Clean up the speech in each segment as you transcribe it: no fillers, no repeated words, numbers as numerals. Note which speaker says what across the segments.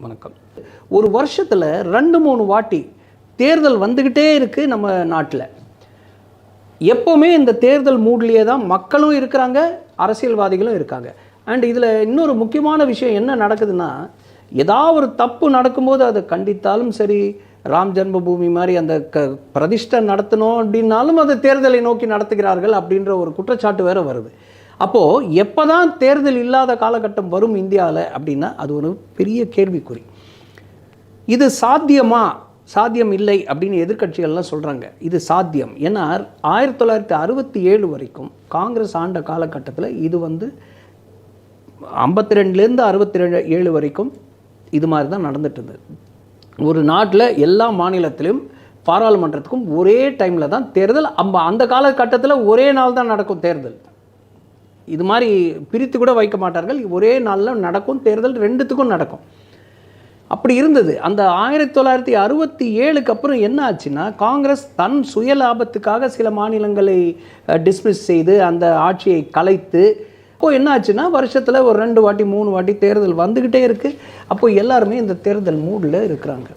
Speaker 1: வணக்கம். ஒரு வருஷத்தில் 2-3 வாட்டி தேர்தல் வந்துக்கிட்டே இருக்குது நம்ம நாட்டில். எப்போவுமே இந்த தேர்தல் மூட்லேயே தான் மக்களும் இருக்கிறாங்க, அரசியல்வாதிகளும் இருக்காங்க. அண்ட் இதில் இன்னொரு முக்கியமான விஷயம் என்ன நடக்குதுன்னா, ஏதாவது ஒரு தப்பு நடக்கும்போது அதை கண்டித்தாலும் சரி, ராம் ஜென்மபூமி மாதிரி அந்த பிரதிஷ்டை நடத்தணும் அப்படின்னாலும் அதை தேர்தலை நோக்கி நடத்துகிறார்கள் அப்படின்ற ஒரு குற்றச்சாட்டு வேறு வருது. அப்போது எப்போ தான் தேர்தல் இல்லாத காலகட்டம் வரும் இந்தியாவில் அப்படின்னா அது ஒரு பெரிய கேள்விக்குறி. இது சாத்தியமா? சாத்தியம் இல்லை அப்படின்னு எதிர்க்கட்சிகள்லாம் சொல்கிறாங்க. இது சாத்தியம். ஏன்னா 1967 வரைக்கும் காங்கிரஸ் ஆண்ட காலகட்டத்தில் இது 52லேருந்து 67 வரைக்கும் இது மாதிரி தான் நடந்துட்டு இருந்தது. ஒரு நாட்டில் எல்லா மாநிலத்திலும் பாராளுமன்றத்துக்கும் ஒரே டைமில் தான் தேர்தல். அந்த காலகட்டத்தில் ஒரே நாள் தான் நடக்கும் தேர்தல். இது மாதிரி பிரித்து கூட வைக்க மாட்டார்கள். ஒரே நாளில் நடக்கும் தேர்தல், 2த்துக்கும் நடக்கும். அப்படி இருந்தது. அந்த 1967க்கு அப்புறம் என்ன ஆச்சுன்னா, காங்கிரஸ் தன் சுய லாபத்துக்காக சில மாநிலங்களை டிஸ்மிஸ் செய்து அந்த ஆட்சியை கலைத்து, அப்போது என்ன ஆச்சுன்னா வருஷத்தில் ஒரு 2 வாட்டி 3 வாட்டி தேர்தல் வந்துக்கிட்டே இருக்குது. அப்போது எல்லாருமே இந்த தேர்தல் மூடில் இருக்கிறாங்க.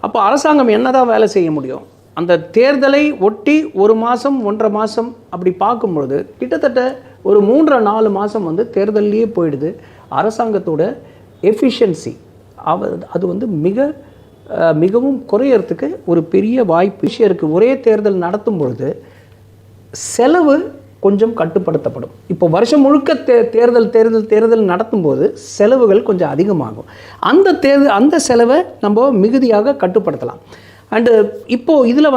Speaker 1: அப்போ அரசாங்கம் என்ன தான் வேலை செய்ய முடியும்? அந்த தேர்தலை ஒட்டி 1 மாதம் 1.5 மாதம் அப்படி பார்க்கும்பொழுது கிட்டத்தட்ட ஒரு 3-4 மாதம் தேர்தல்லையே போயிடுது. அரசாங்கத்தோட எஃபிஷியன்சி அது மிகவும் குறையறதுக்கு ஒரு பெரிய வாய்ப்பு இருக்குது. ஒரே தேர்தல் நடத்தும் பொழுது செலவு கொஞ்சம் கட்டுப்படுத்தப்படும். இப்போ வருஷம் முழுக்க தேர்தல் நடத்தும்போது செலவுகள் கொஞ்சம் அதிகமாகும். அந்த செலவை நம்ம மிகுதியாக கட்டுப்படுத்தலாம். அண்டு இப்போது இதில்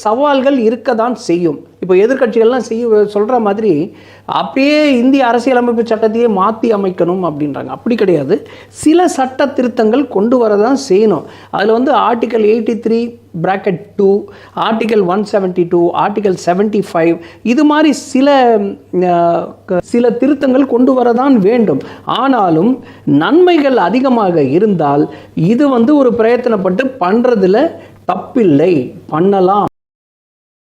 Speaker 1: சவால்கள் இருக்க தான் செய்யும். இப்போ எதிர்க்கட்சிகள்லாம் சொல்கிற மாதிரி அப்படியே இந்திய அரசியலமைப்பு சட்டத்தையே மாற்றி அமைக்கணும் அப்படின்றாங்க. அப்படி கிடையாது. சில சட்ட திருத்தங்கள் கொண்டு வர தான் செய்யணும். அதில் ஆர்டிகல் 83(2), ஆர்டிகல் 172, ஆர்டிகல் 75 இது மாதிரி சில திருத்தங்கள் கொண்டு வர தான் வேண்டும். ஆனாலும் நன்மைகள் அதிகமாக இருந்தால் இது ஒரு பிரயத்தனப்பட்டு பண்ணுறதுல தப்பில்லை, பண்ணலாம்.